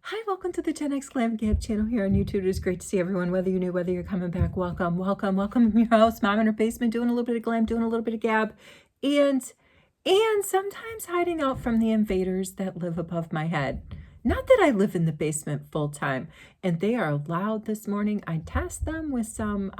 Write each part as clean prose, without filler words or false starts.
Hi, welcome to the GenX Glam Gab channel here on YouTube. It is great to see everyone, whether you're new, whether you're coming back. Welcome, welcome, welcome in your house, mom in her basement, doing a little bit of glam, doing a little bit of gab, and sometimes hiding out from the invaders that live above my head. Not that I live in the basement full time, and they are loud this morning. I tasked them with some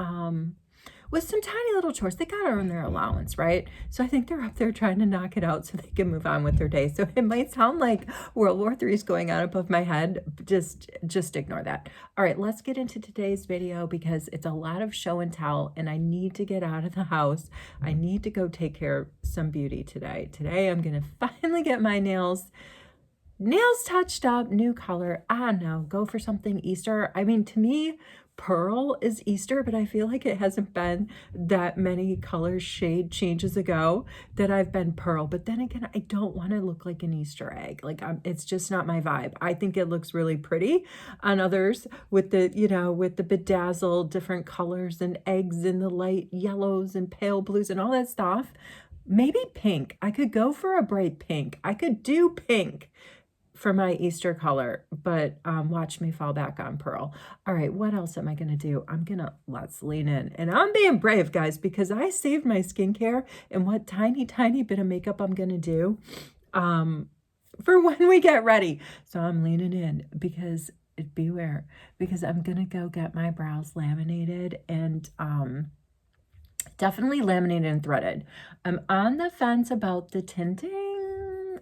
tiny little chores. They got to earn their allowance, right? So I think they're up there trying to knock it out so they can move on with their day. So it might sound like World War III is going on above my head. Just ignore that. All right, let's get into today's video because it's a lot of show and tell, and I need to get out of the house. I need to go take care of some beauty today. Today I'm going to finally get my nails touched up, new color. I don't know, go for something Easter. I mean, to me, pearl is Easter, but I feel like it hasn't been that many shade changes ago that I've been pearl. But then again, I don't want to look like an Easter egg. Like it's just not my vibe. I think it looks really pretty on others with with the bedazzled different colors and eggs and the light yellows and pale blues and all that stuff. Maybe pink. I could go for a bright pink. I could do pink for my Easter color, but watch me fall back on pearl. All right, what else am I going to do? Let's lean in. And I'm being brave, guys, because I saved my skincare and what tiny bit of makeup I'm going to do for when we get ready. So I'm leaning in because beware, because I'm going to go get my brows laminated and definitely laminated and threaded. I'm on the fence about the tinting.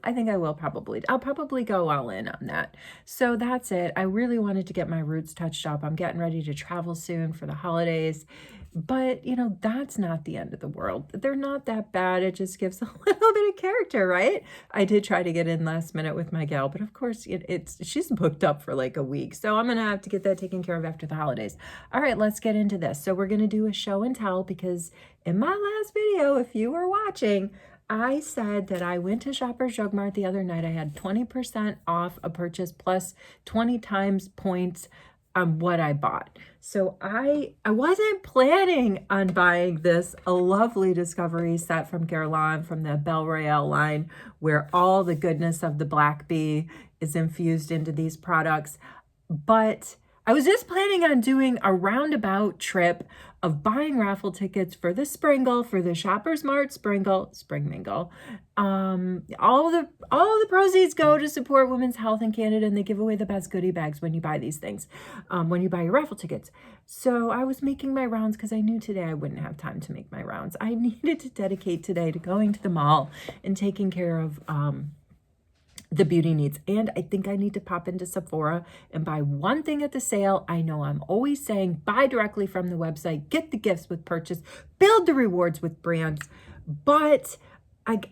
I think I'll probably go all in on that. So that's it. I really wanted to get my roots touched up. I'm getting ready to travel soon for the holidays, but that's not the end of the world. They're not that bad. It just gives a little bit of character, right? I did try to get in last minute with my gal, but of course she's booked up for like a week. So I'm going to have to get that taken care of after the holidays. All right, let's get into this. So we're going to do a show and tell because in my last video, if you were watching, I said that I went to Shoppers Drug Mart the other night. I had 20% off a purchase plus 20 times points on what I bought. So I wasn't planning on buying this a lovely discovery set from Guerlain from the Abeille Royale line, where all the goodness of the black bee is infused into these products. But I was just planning on doing a roundabout trip of buying raffle tickets for the Springle, for the Shoppers Mart Spring Mingle. All the proceeds go to support women's health in Canada, and they give away the best goodie bags when you buy these things, when you buy your raffle tickets. So I was making my rounds because I knew today I wouldn't have time to make my rounds. I needed to dedicate today to going to the mall and taking care of the beauty needs. And I think I need to pop into Sephora and buy one thing at the sale. I know I'm always saying buy directly from the website, get the gifts with purchase, build the rewards with brands, but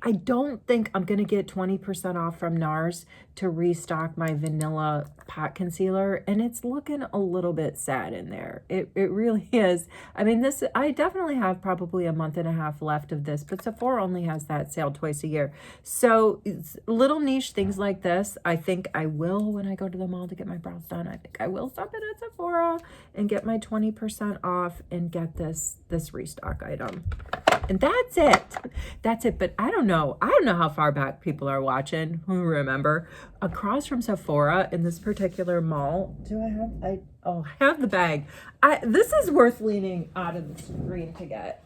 I don't think I'm going to get 20% off from NARS to restock my vanilla pot concealer, and it's looking a little bit sad in there. It really is. I mean, I definitely have probably a month and a half left of this, but Sephora only has that sale twice a year. So it's little niche things like this, I think I will, when I go to the mall to get my brows done, I think I will stop in at Sephora and get my 20% off and get this restock item. And that's it. But I don't know how far back people are watching. Who remember? Across from Sephora in this particular mall. I have the bag. This is worth leaning out of the screen to get.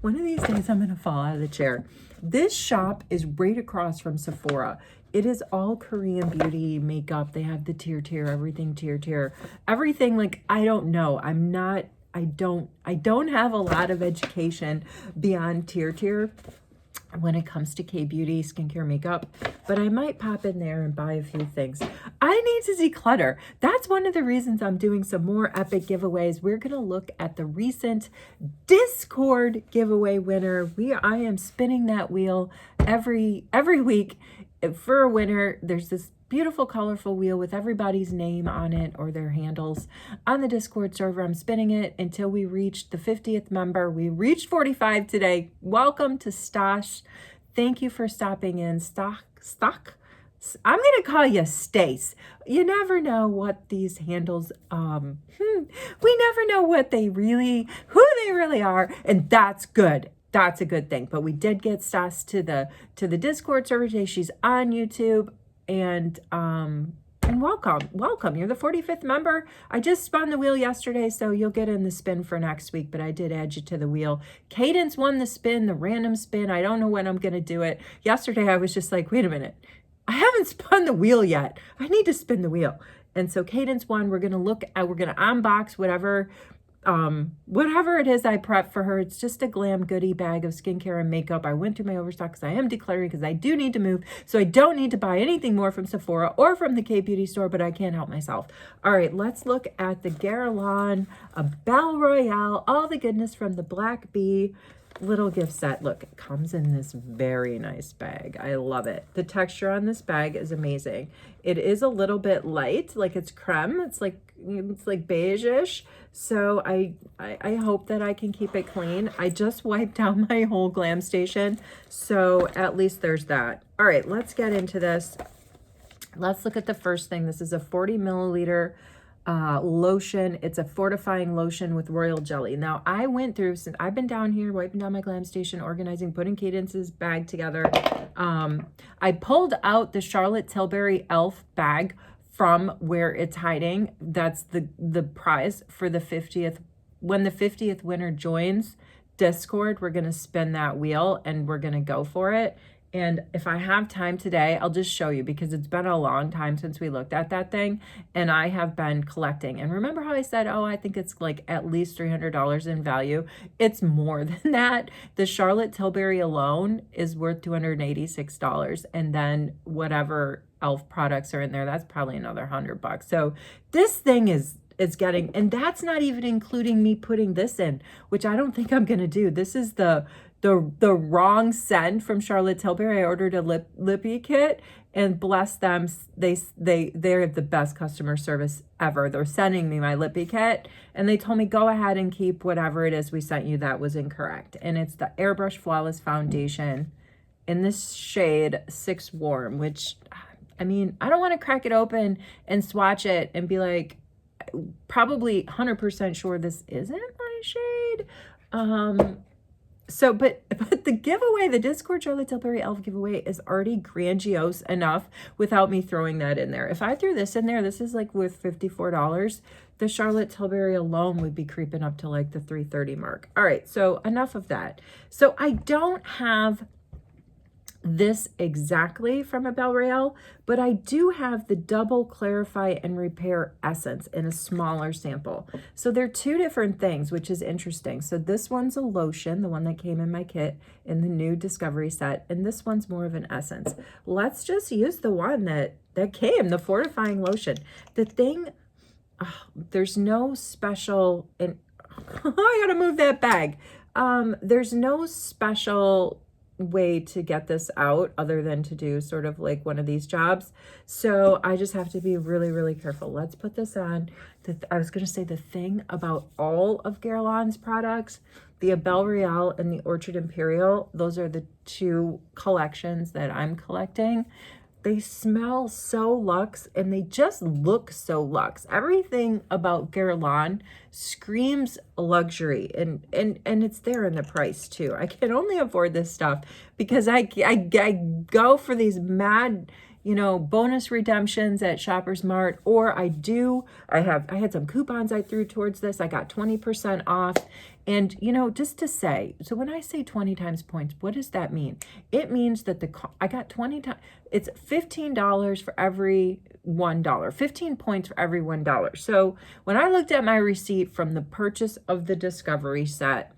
One of these days I'm going to fall out of the chair. This shop is right across from Sephora. It is all Korean beauty makeup. They have the tier, everything tier. Everything, like, I don't know. I don't have a lot of education beyond tier when it comes to K-beauty, skincare, makeup, but I might pop in there and buy a few things. I need to declutter. That's one of the reasons I'm doing some more epic giveaways. We're going to look at the recent Discord giveaway winner. I am spinning that wheel every week for a winner. There's this beautiful, colorful wheel with everybody's name on it or their handles on the Discord server. I'm spinning it until we reach the 50th member. We reached 45 today. Welcome to Stash. Thank you for stopping in. Stock. I'm going to call you Stace. You never know what these handles, we never know who they really are. And that's good. That's a good thing. But we did get Stas to the Discord server today. She's on YouTube. And and welcome. You're the 45th member. I just spun the wheel yesterday, so you'll get in the spin for next week, but I did add you to the wheel. Cadence won the spin, the random spin. I don't know when I'm going to do it. Yesterday, I was just like, wait a minute. I haven't spun the wheel yet. I need to spin the wheel. And so Cadence won. We're going to unbox whatever it is I prep for her. It's just a glam goodie bag of skincare and makeup. I went through my overstock because I am decluttering because I do need to move. So I don't need to buy anything more from Sephora or from the K-Beauty store, but I can't help myself. All right, let's look at the Guerlain, Abeille Royale, all the goodness from the Black Bee little gift set. Look, it comes in this very nice bag. I love it. The texture on this bag is amazing. It is a little bit light, like it's creme. It's like beige-ish. So I hope that I can keep it clean. I just wiped down my whole glam station, so at least there's that. All right, let's get into this. Let's look at the first thing. This is a 40 milliliter lotion. It's a fortifying lotion with royal jelly. Now, I went through, since I've been down here wiping down my glam station, organizing, putting Cadence's bag together. I pulled out the Charlotte Tilbury e.l.f. bag from where it's hiding. That's the prize for the 50th. When the 50th winner joins Discord, we're going to spin that wheel and we're going to go for it. And if I have time today, I'll just show you because it's been a long time since we looked at that thing and I have been collecting. And remember how I said, oh, I think it's like at least $300 in value. It's more than that. The Charlotte Tilbury alone is worth $286. And then whatever e.l.f. products are in there, that's probably another $100. So this thing is getting, and that's not even including me putting this in, which I don't think I'm going to do. This is the wrong scent from Charlotte Tilbury. I ordered a lippy kit and bless them. They're the best customer service ever. They're sending me my lippy kit and they told me, go ahead and keep whatever it is we sent you that was incorrect. And it's the Airbrush Flawless Foundation in this shade 6 Warm, which, I mean, I don't want to crack it open and swatch it and be like, probably 100% sure this isn't my shade. So, but the giveaway, the Discord Charlotte Tilbury e.l.f. giveaway is already grandiose enough without me throwing that in there. If I threw this in there, this is like worth $54. The Charlotte Tilbury alone would be creeping up to like the $330 mark. All right, so enough of that. So I don't have this exactly from Abeille Royale, but I do have the Double Clarify and Repair Essence in a smaller sample. So they're two different things, which is interesting. So this one's a lotion, the one that came in my kit in the new Discovery set, and this one's more of an essence. Let's just use the one that came, the fortifying lotion. The thing, there's no special, and I gotta move that bag. There's no special way to get this out other than to do sort of like one of these jobs. So I just have to be really, really careful. Let's put this on. I was going to say the thing about all of Guerlain's products, the Abeille Royale and the Orchard Imperial, those are the two collections that I'm collecting. They smell so luxe and they just look so luxe. Everything about Guerlain screams luxury and it's there in the price too. I can only afford this stuff because I go for these mad, you know, bonus redemptions at Shoppers Mart, or I had some coupons I threw towards this. I got 20% off. And, you know, just to say, so when I say 20 times points, what does that mean? It means that I got 20 times, it's $15 for every $1, 15 points for every $1. So when I looked at my receipt from the purchase of the Discovery set,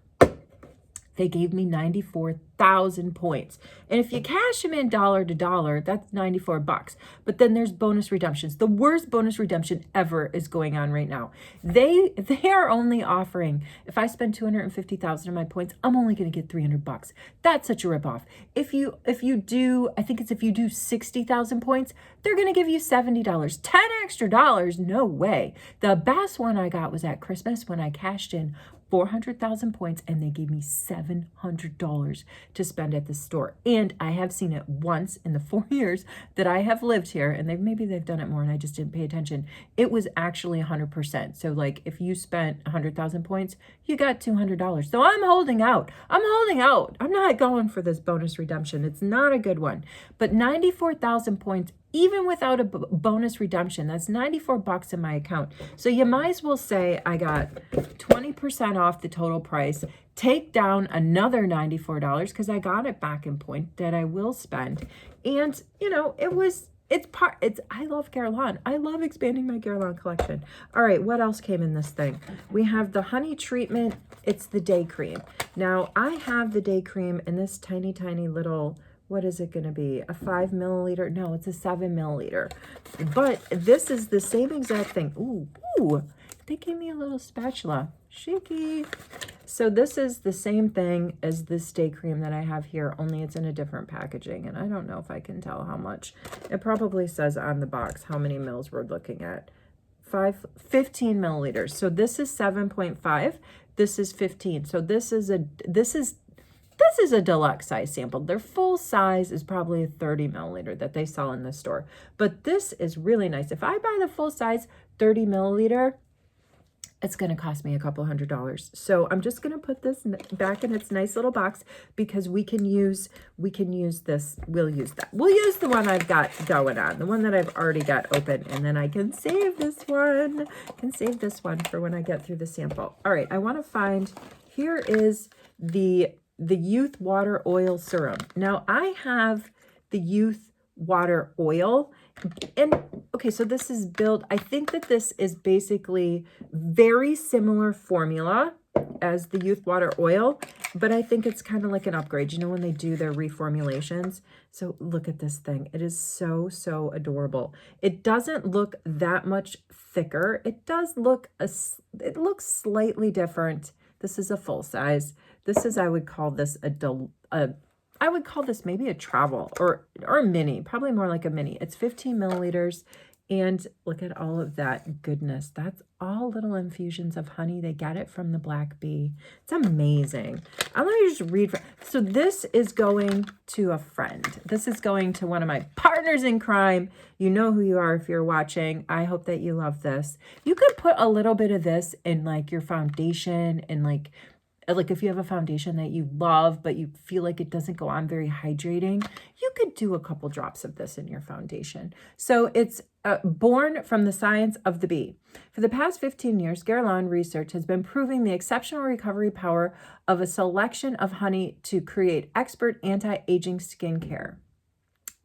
they gave me 94,000 points. And if you cash them in dollar to dollar, that's $94. But then there's bonus redemptions. The worst bonus redemption ever is going on right now. They are only offering, if I spend 250,000 of my points, I'm only going to get $300. That's such a ripoff. If you do, I think it's if you do 60,000 points, they're going to give you $70. 10 extra dollars? No way. The best one I got was at Christmas when I cashed in 400,000 points and they gave me $700 to spend at the store. And I have seen it once in the 4 years that I have lived here, and maybe they've done it more and I just didn't pay attention. It was actually 100%. So like if you spent 100,000 points, you got $200. So I'm holding out. I'm not going for this bonus redemption. It's not a good one. But 94,000 points even without a bonus redemption. That's $94 in my account. So you might as well say I got 20% off the total price, take down another $94 because I got it back in point that I will spend. And, you know, I love Guerlain. I love expanding my Guerlain collection. All right, what else came in this thing? We have the honey treatment. It's the day cream. Now, I have the day cream in this tiny, tiny little, what is it going to be? A 5 milliliter? No, it's a 7 milliliter. But this is the same exact thing. Ooh, they gave me a little spatula. Shaky. So this is the same thing as this day cream that I have here, only it's in a different packaging. And I don't know if I can tell how much. It probably says on the box how many mils we're looking at. 15 milliliters. So this is 7.5. This is 15. So this is a deluxe size sample. Their full size is probably a 30 milliliter that they sell in the store. But this is really nice. If I buy the full size 30 milliliter, it's going to cost me a couple $100s. So I'm just going to put this back in its nice little box because we can use this. We'll use that. We'll use the one I've got going on, the one that I've already got open, and then I can save this one. I can save this one for when I get through the sample. All right, I want to find, here is the Youth Water Oil Serum. Now I have the Youth Water Oil, and okay, so this is built, I think that this is basically very similar formula as the Youth Water Oil, but I think it's kind of like an upgrade, you know, when they do their reformulations. So look at this thing. It is so, so adorable. It doesn't look that much thicker. It does look, it looks slightly different. This is a full size. This is, I would call this I would call this maybe a travel or a mini, probably more like a mini. It's 15 milliliters. And look at all of that goodness. That's all little infusions of honey. They get it from the black bee. It's amazing. Let me just read. So this is going to a friend. This is going to one of my partners in crime. You know who you are if you're watching. I hope that you love this. You could put a little bit of this in like your foundation and like if you have a foundation that you love, but you feel like it doesn't go on very hydrating, you could do a couple drops of this in your foundation. So it's born from the science of the bee. For the past 15 years, Guerlain research has been proving the exceptional recovery power of a selection of honey to create expert anti-aging skincare.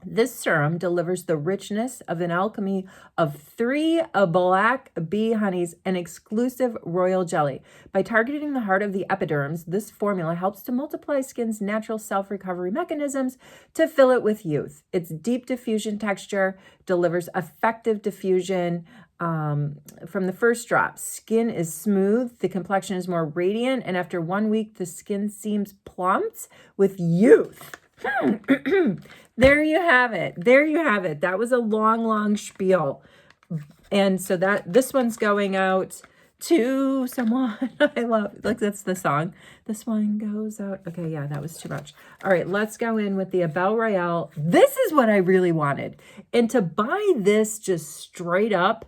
This serum delivers the richness of an alchemy of 3 black bee honeys and exclusive royal jelly. By targeting the heart of the epidermis, this formula helps to multiply skin's natural self-recovery mechanisms to fill it with youth. Its deep diffusion texture delivers effective diffusion from the first drop. Skin is smooth, the complexion is more radiant, and after 1 week, the skin seems plumped with youth. There you have it. There you have it. That was a long, long spiel. And so this one's going out to someone I love. Like, that's the song. This one goes out. Okay, yeah, that was too much. All right, let's go in with the Abeille Royale. This is what I really wanted. And to buy this just straight up,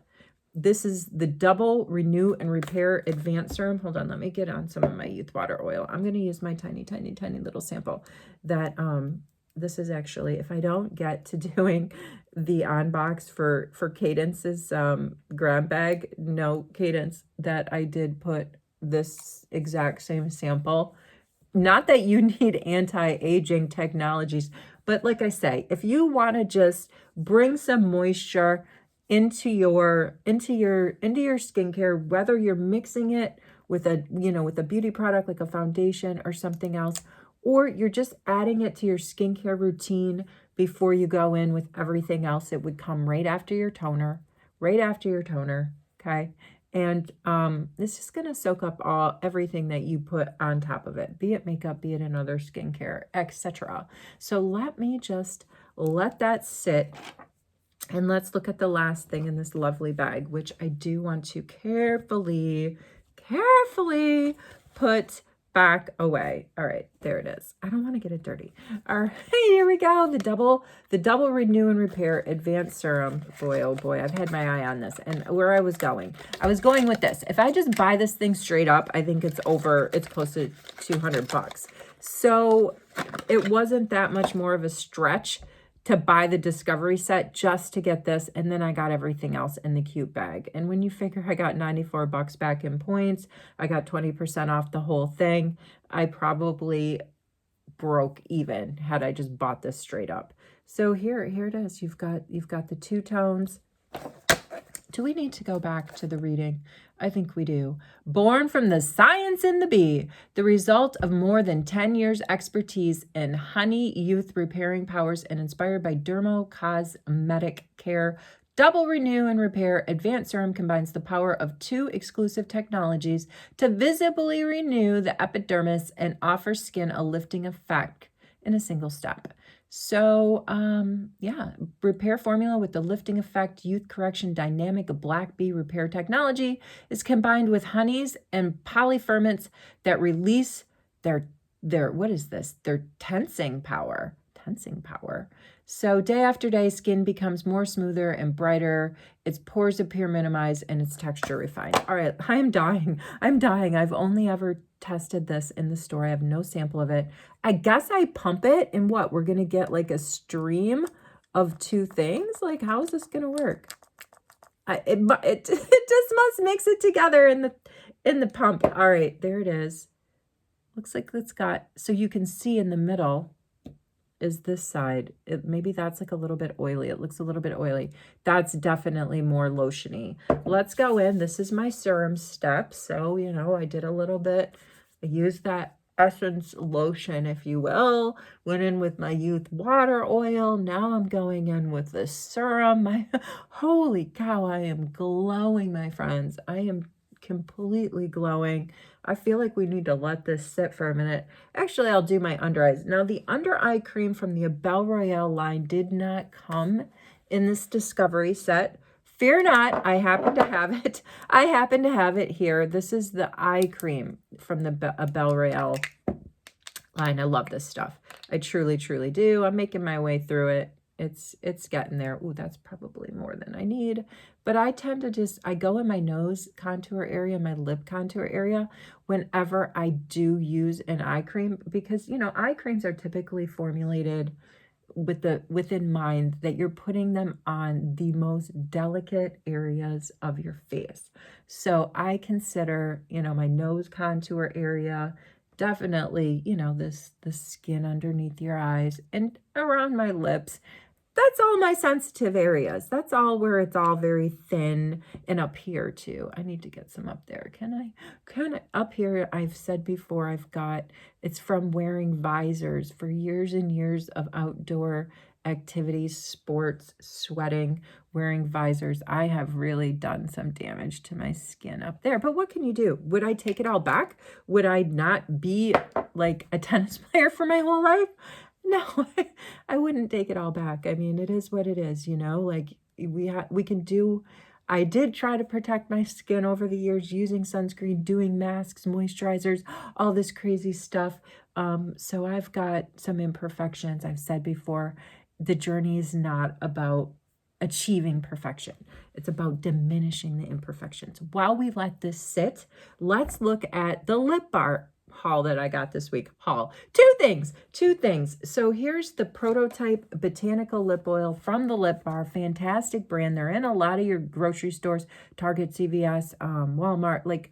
this is the Double Renew and Repair Advanced Serum. Hold on, let me get on some of my Youth Water Oil. I'm going to use my tiny, tiny, tiny little sample that this is actually, if I don't get to doing the unbox for Cadence's grab bag, no, Cadence, that I did put this exact same sample. Not that you need anti-aging technologies, but like I say, if you want to just bring some moisture into your skincare, whether you're mixing it with a beauty product like a foundation or something else, or you're just adding it to your skincare routine before you go in with everything else, it would come right after your toner, okay? And this is going to soak up everything that you put on top of it, be it makeup, be it another skincare, etc. So let me just let that sit. And let's look at the last thing in this lovely bag, which I do want to carefully put back away. All right, there it is. I don't want to get it dirty. All right, here we go. The double Renew and Repair Advanced Serum. Boy, oh boy, I've had my eye on this. And where I was going with this. If I just buy this thing straight up, I think it's close to $200. So it wasn't that much more of a stretch to buy the Discovery set just to get this, and then I got everything else in the cute bag. And when you figure I got 94 bucks back in points, I got 20% off the whole thing, I probably broke even had I just bought this straight up. So here it is. You've got the two tones. Do we need to go back to the reading? I think we do. Born from the science in the bee, the result of more than 10 years expertise in honey youth repairing powers and inspired by dermocosmetic care, Double Renew and Repair Advanced Serum combines the power of two exclusive technologies to visibly renew the epidermis and offer skin a lifting effect in a single step. So, yeah, repair formula with the lifting effect, youth correction, dynamic black bee repair technology is combined with honeys and polyferments that release their what is this? Their tensing power. So day after day, skin becomes more smoother and brighter. Its pores appear minimized and its texture refined. All right, I'm dying. I've only ever tested this in the store. I have no sample of it. I guess I pump it and what? We're going to get like a stream of two things? Like, how is this going to work? It just must mix it together in the pump. All right, there it is. Looks like it's got, so you can see in the middle is this side. Maybe that's like a little bit oily. It looks a little bit oily. That's definitely more lotiony. Let's go in. This is my serum step. So, you know, I did a little bit. I used that essence lotion, if you will. Went in with my youth water oil. Now I'm going in with the serum. Holy cow, I am glowing, my friends. I am completely glowing. I feel like we need to let this sit for a minute. Actually, I'll do my under eyes. Now, the under eye cream from the Abeille Royale line did not come in this Discovery set. Fear not, I happen to have it. I happen to have it here. This is the eye cream from the Abeille Royale line. I love this stuff. I truly, truly do. I'm making my way through it. It's getting there. Ooh, that's probably more than I need. But I tend to I go in my nose contour area, my lip contour area, whenever I do use an eye cream, because, you know, eye creams are typically formulated within mind that you're putting them on the most delicate areas of your face. So I consider, you know, my nose contour area, definitely, you know, the skin underneath your eyes and around my lips. That's all my sensitive areas. That's all where it's all very thin, and up here too. I need to get some up there. Can I up here? I've said before, it's from wearing visors for years and years of outdoor activities, sports, sweating, wearing visors. I have really done some damage to my skin up there. But what can you do? Would I take it all back? Would I not be like a tennis player for my whole life? No, I wouldn't take it all back. I mean, it is what it is, you know, like we can do. I did try to protect my skin over the years using sunscreen, doing masks, moisturizers, all this crazy stuff. So I've got some imperfections. I've said before, the journey is not about achieving perfection. It's about diminishing the imperfections. While we let this sit, let's look at the lip bar haul that I got this week. Two things. So here's the prototype botanical lip oil from the Lip Bar. Fantastic brand. They're in a lot of your grocery stores, Target, CVS, Walmart. Like,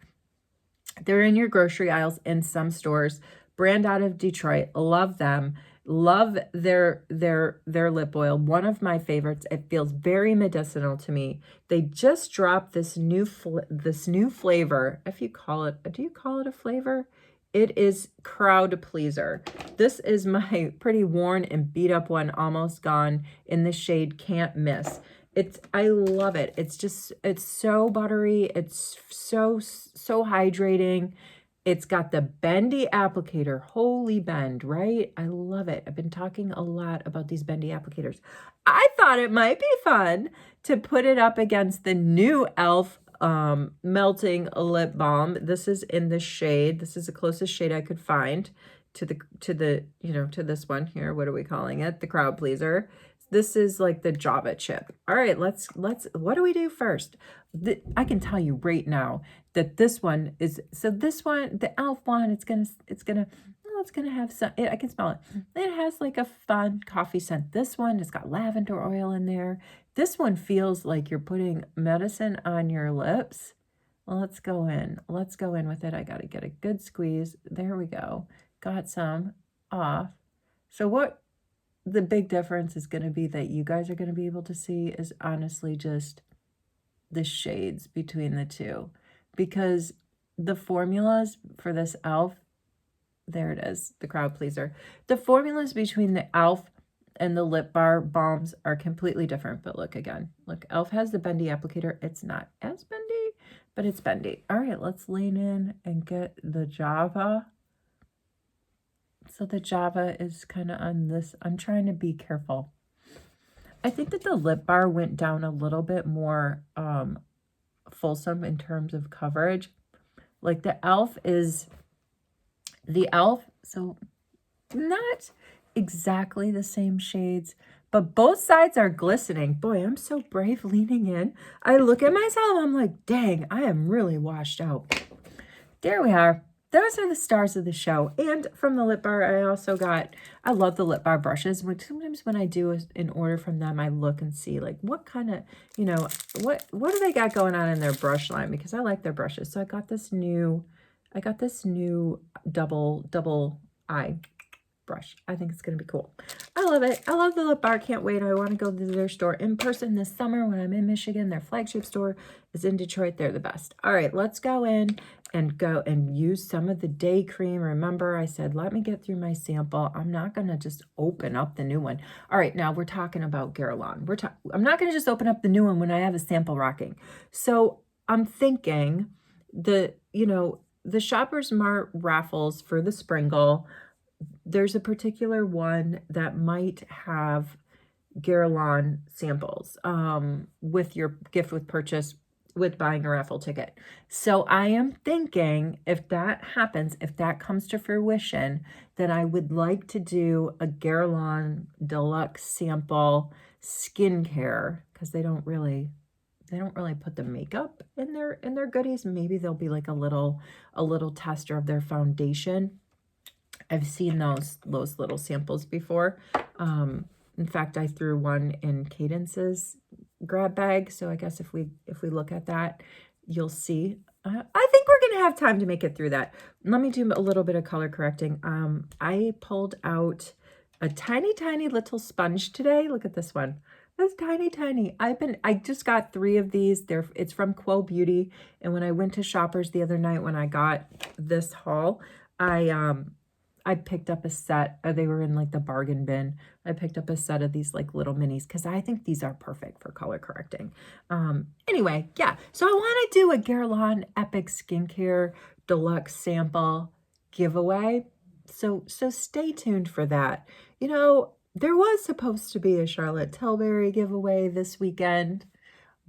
they're in your grocery aisles in some stores. Brand out of Detroit. Love them. Love their lip oil. One of my favorites. It feels very medicinal to me. They just dropped this new flavor. If you call it, do you call it a flavor? It is Crowd Pleaser. This is my pretty worn and beat up one, almost gone, in the shade Can't Miss. I love it. It's so buttery. It's so hydrating. It's got the bendy applicator. Holy bend, right? I love it. I've been talking a lot about these bendy applicators. I thought it might be fun to put it up against the new e.l.f. Melting lip balm. This is in the shade. This is the closest shade I could find to this one here. What are we calling it? The Crowd Pleaser. This is like the Java chip. All right, let's what do we do first? I can tell you right now that this one is, so this one, the e.l.f. one, it's gonna it's going to have some, I can smell it. It has like a fun coffee scent. This one has got lavender oil in there. This one feels like you're putting medicine on your lips. Well, let's go in. Let's go in with it. I got to get a good squeeze. There we go. Got some off. So what the big difference is going to be that you guys are going to be able to see is honestly just the shades between the two. Because the formulas for this e.l.f., there it is, the crowd pleaser. The formulas between the e.l.f. and the lip bar balms are completely different. But look again. Look, e.l.f. has the bendy applicator. It's not as bendy, but it's bendy. All right, let's lean in and get the Java. So the Java is kind of on this. I'm trying to be careful. I think that the lip bar went down a little bit more fulsome in terms of coverage. Like the e.l.f. is the e.l.f. So not exactly the same shades, but both sides are glistening. Boy, I'm so brave leaning in. I look at myself, I'm like, dang, I am really washed out. There we are. Those are the stars of the show. And from the lip bar, I also got, I love the lip bar brushes. Sometimes when I do an order from them, I look and see like what kind of, you know, what do they got going on in their brush line? Because I like their brushes. So I got this new double eye brush. I think it's going to be cool. I love it. I love the lip bar. Can't wait. I want to go to their store in person this summer when I'm in Michigan. Their flagship store is in Detroit. They're the best. All right, let's go in and use some of the day cream. Remember, I said, let me get through my sample. I'm not going to just open up the new one. All right, now we're talking about Guerlain. I'm not going to just open up the new one when I have a sample rocking. So I'm thinking the Shoppers Mart raffles for the Springle, there's a particular one that might have Guerlain samples with your gift with purchase with buying a raffle ticket. So I am thinking if that happens, if that comes to fruition, then I would like to do a Guerlain deluxe sample skincare, because they don't really put the makeup in their goodies. Maybe there'll be like a little tester of their foundation. I've seen those little samples before. In fact, I threw one in Cadence's grab bag. So I guess if we look at that, you'll see. I think we're going to have time to make it through that. Let me do a little bit of color correcting. I pulled out a tiny, tiny little sponge today. Look at this one. That's tiny, tiny. I just got 3 of these. It's from Quo Beauty. And when I went to Shoppers the other night, when I got this haul, I picked up a set. They were in like the bargain bin. I picked up a set of these like little minis because I think these are perfect for color correcting. Anyway, yeah. So I want to do a Guerlain Epic Skincare Deluxe Sample giveaway. So stay tuned for that. You know, there was supposed to be a Charlotte Tilbury giveaway this weekend,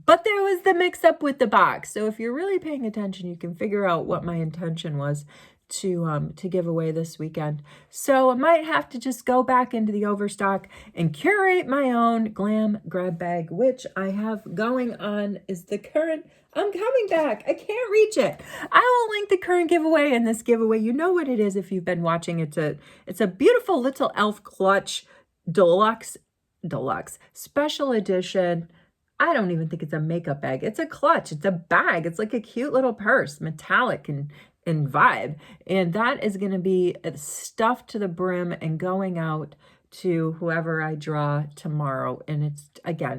but there was the mix-up with the box. So if you're really paying attention, you can figure out what my intention was to give away this weekend. So I might have to just go back into the overstock and curate my own glam grab bag, which I have going on is the current. I'm coming back. I can't reach it. I will link the current giveaway and this giveaway. You know what it is if you've been watching. It's a beautiful little e.l.f. clutch deluxe special edition. I don't even think it's a makeup bag. It's a clutch. It's a bag. It's like a cute little purse, metallic and vibe. And that is going to be stuffed to the brim and going out to whoever I draw tomorrow. And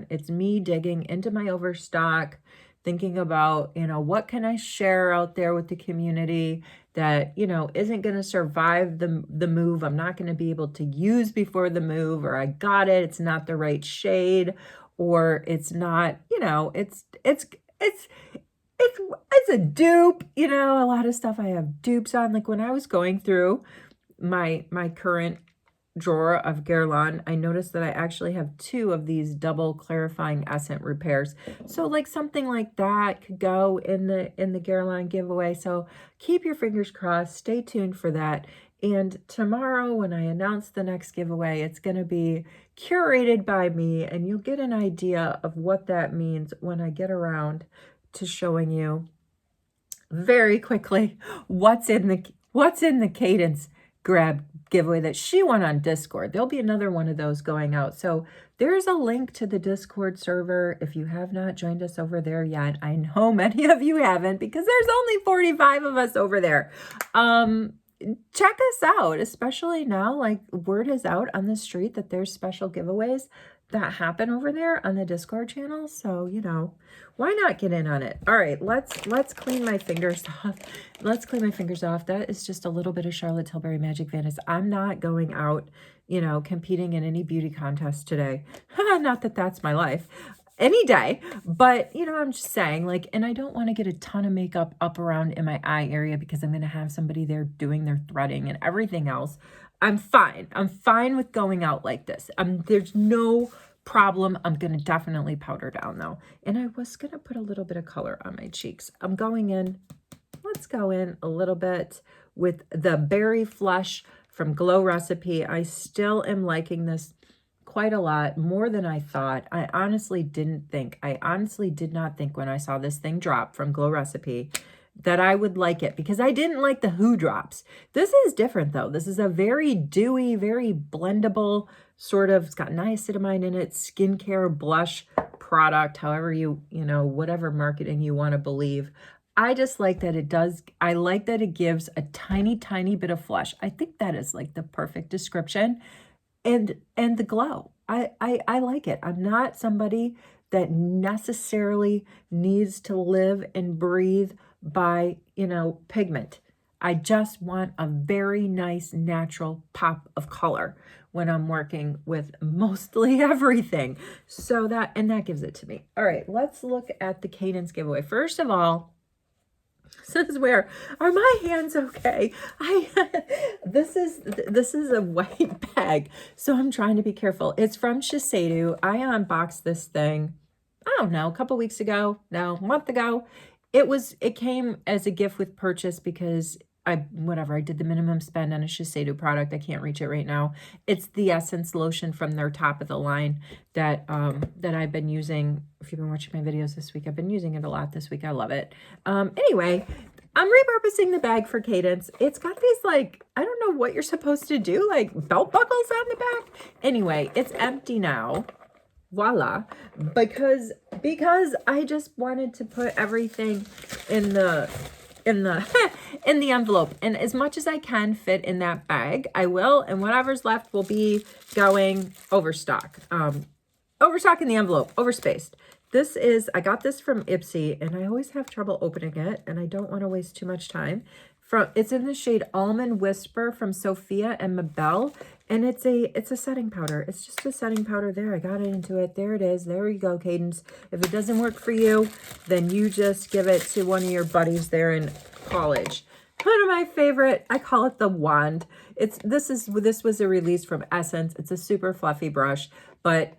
it's me digging into my overstock, thinking about, what can I share out there with the community that, isn't going to survive the move. I'm not going to be able to use before the move, or I got it. It's not the right shade, or it's not, it's a dupe, a lot of stuff I have dupes on. Like when I was going through my current drawer of Guerlain, I noticed that I actually have 2 of these double clarifying essence repairs. So like something like that could go in the Guerlain giveaway. So keep your fingers crossed, stay tuned for that. And tomorrow when I announce the next giveaway, it's going to be curated by me, and you'll get an idea of what that means when I get around to showing you very quickly what's in the Cadence grab giveaway that she won on Discord. There'll be another one of those going out. So there's a link to the Discord server if you have not joined us over there yet. I know many of you haven't because there's only 45 of us over there. Check us out, especially now, like word is out on the street that there's special giveaways that happen over there on the Discord channel. So, you know, why not get in on it? All right, let's clean my fingers off. Let's clean my fingers off. That is just a little bit of Charlotte Tilbury Magic Vanish. I'm not going out, you know, competing in any beauty contest today. Not that that's my life. Any day, but you know, I'm just saying, like, and I don't want to get a ton of makeup up around in my eye area because I'm going to have somebody there doing their threading and everything else. I'm fine. I'm fine with going out like this. There's no problem. I'm going to definitely powder down though. And I was going to put a little bit of color on my cheeks. I'm going in, let's go in a little bit with the Berry Flush from Glow Recipe. I still am liking this quite a lot, more than I thought. I honestly did not think when I saw this thing drop from Glow Recipe that I would like it because I didn't like the Who Drops. This is different though. This is a very dewy, very blendable sort of, it's got niacinamide in it, skincare blush product, however you know, whatever marketing you want to believe. I just like that it does, I like that it gives a tiny, tiny bit of flush. I think that is like the perfect description. And the glow. I like it. I'm not somebody that necessarily needs to live and breathe by, you know, pigment. I just want a very nice natural pop of color when I'm working with mostly everything. So that gives it to me. All right, let's look at the Cadence giveaway. First of all, this is where, are my hands okay? This is a white bag, so I'm trying to be careful. It's from Shiseido. I unboxed this thing, I don't know, a couple weeks ago, no, a month ago. It came as a gift with purchase because I did the minimum spend on a Shiseido product. I can't reach it right now. It's the Essence lotion from their top of the line that I've been using. If you've been watching my videos this week, I've been using it a lot this week. I love it. Anyway, I'm repurposing the bag for Cadence. It's got these, like, I don't know what you're supposed to do, like belt buckles on the back. Anyway, it's empty now. Voila. Because I just wanted to put everything in the envelope, and as much as I can fit in that bag, I will, and whatever's left will be going overstock. Overstock in the envelope, overspaced. I got this from Ipsy, and I always have trouble opening it, and I don't want to waste too much time. It's in the shade Almond Whisper from Sophia and Mabel, and it's a setting powder. It's just a setting powder there. I got it into it. There it is. There you go, Cadence. If it doesn't work for you, then you just give it to one of your buddies there in college. One of my favorite, I call it the wand. This was a release from Essence. It's a super fluffy brush, but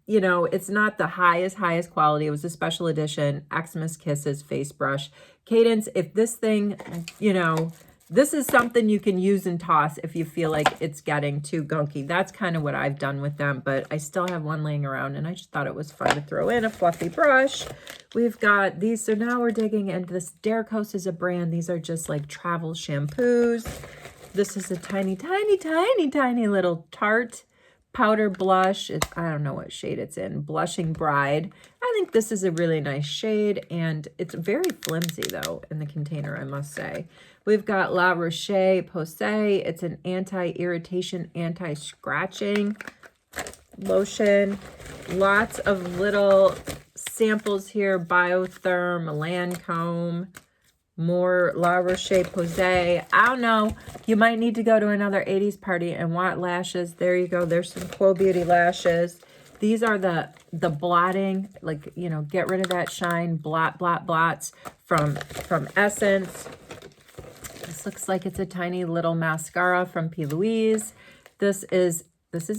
you know, it's not the highest quality. It was a special edition Xmas Kisses face brush. Cadence, if this thing, you know, this is something you can use and toss if you feel like it's getting too gunky. That's kind of what I've done with them, but I still have one laying around, and I just thought it was fun to throw in a fluffy brush. We've got these, so now we're digging into this. Dercos is a brand. These are just like travel shampoos. This is a tiny, tiny, tiny, tiny little Tarte powder blush. I don't know what shade it's in. Blushing Bride. I think this is a really nice shade, and it's very flimsy though in the container, I must say. We've got La Roche-Posay. It's an anti-irritation, anti-scratching lotion. Lots of little samples here. Biotherm, Lancome, more La Roche-Posay. I don't know. You might need to go to another 80s party and want lashes. There you go. There's some Quo Beauty lashes. These are the blotting, like, you know, get rid of that shine, blots from Essence. This looks like it's a tiny little mascara from P. Louise. This is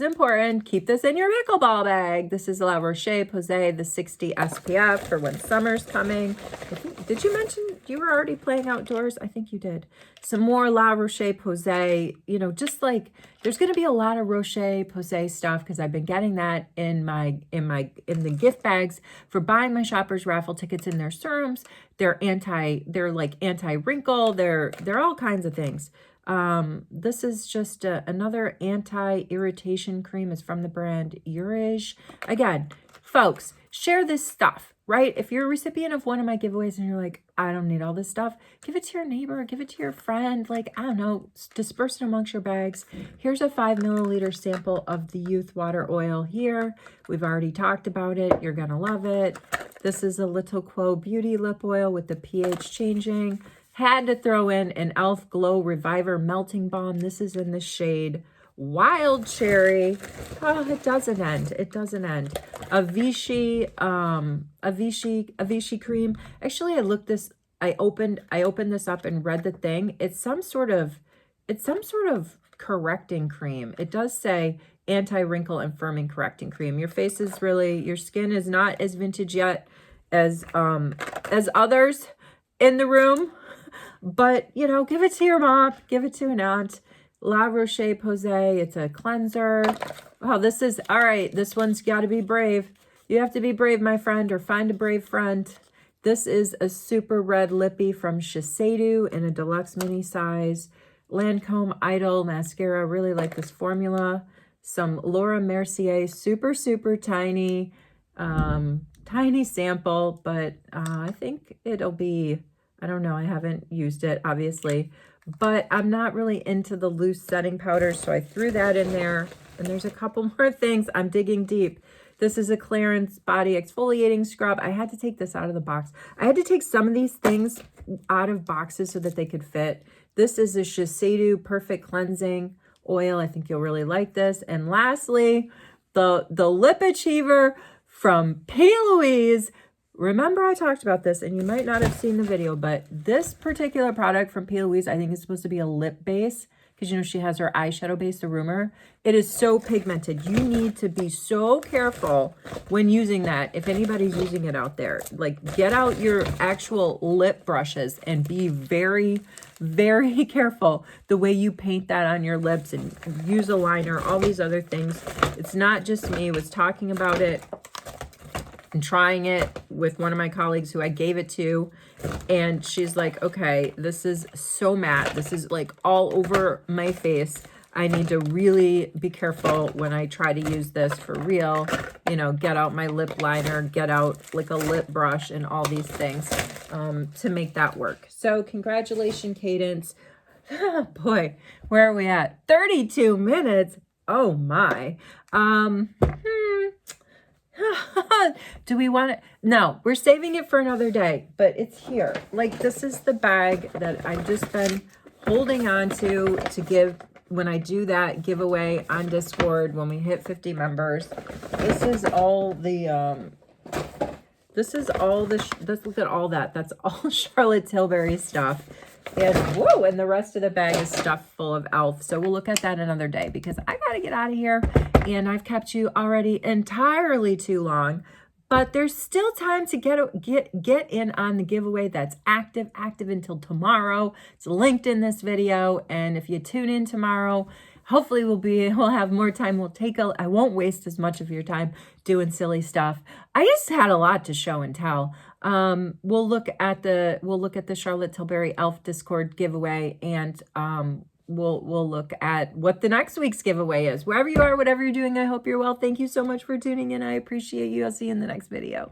important. Keep this in your pickleball bag. This is La Roche-Posay, the 60 SPF for when summer's coming. Did you mention you were already playing outdoors? I think you did. Some more La Roche-Posay, you know, just like there's going to be a lot of Roche-Posay stuff because I've been getting that in the gift bags for buying my shoppers raffle tickets in their serums. They're like anti-wrinkle. They're all kinds of things. This is just another anti-irritation cream. It's from the brand Urige. Again, folks, share this stuff, right? If you're a recipient of one of my giveaways and you're like, I don't need all this stuff, give it to your neighbor, give it to your friend, like, I don't know, disperse it amongst your bags. Here's a 5 milliliter sample of the Youth Water Oil here. We've already talked about it. You're gonna love it. This is a Little Quo Beauty Lip Oil with the pH changing. Had to throw in an e.l.f. Glow Reviver Melting Balm. This is in the shade Wild Cherry. Oh, it doesn't end. It doesn't end. A Vichy cream. Actually, I opened this up and read the thing. It's some sort of correcting cream. It does say anti-wrinkle and firming correcting cream. Your skin is not as vintage yet as others in the room. But, you know, give it to your mom, give it to an aunt. La Roche-Posay, it's a cleanser. Oh, all right, this one's got to be brave. You have to be brave, my friend, or find a brave friend. This is a super red lippy from Shiseido in a deluxe mini size. Lancome Idol mascara, really like this formula. Some Laura Mercier, super, super tiny, tiny sample, but I think it'll be... I don't know. I haven't used it, obviously, but I'm not really into the loose setting powder, so I threw that in there. And there's a couple more things. I'm digging deep. This is a Clarins Body Exfoliating Scrub. I had to take this out of the box. I had to take some of these things out of boxes so that they could fit. This is a Shiseido Perfect Cleansing Oil. I think you'll really like this. And lastly, the Lip Achiever from P. Louise. Remember I talked about this, and you might not have seen the video, but this particular product from P. Louise, I think is supposed to be a lip base, because, you know, she has her eyeshadow base, the Rumor. It is so pigmented. You need to be so careful when using that. If anybody's using it out there, like, get out your actual lip brushes and be very, very careful the way you paint that on your lips, and use a liner, all these other things. It's not just me. I was talking about it and trying it with one of my colleagues who I gave it to, and she's like, okay, this is so matte. This is like all over my face. I need to really be careful when I try to use this for real, you know, get out my lip liner, get out like a lip brush and all these things to make that work. So congratulations, Cadence. Boy, where are we at? 32 minutes. Oh my. Do we want it? No, we're saving it for another day, but it's here. Like, this is the bag that I've just been holding on to give when I do that giveaway on Discord when we hit 50 members. This is all the look at all that. That's all Charlotte Tilbury stuff. And whoa, and the rest of the bag is stuffed full of e.l.f. So we'll look at that another day, because I got to get out of here, and I've kept you already entirely too long. But there's still time to get in on the giveaway that's active until tomorrow. It's linked in this video, and if you tune in tomorrow, hopefully we'll have more time. I won't waste as much of your time doing silly stuff. I just had a lot to show and tell. We'll look at the Charlotte Tilbury e.l.f. Discord giveaway, and we'll look at what the next week's giveaway is. Wherever you are, whatever you're doing, I hope you're well. Thank you so much for tuning in. I appreciate you. I'll see you in the next video.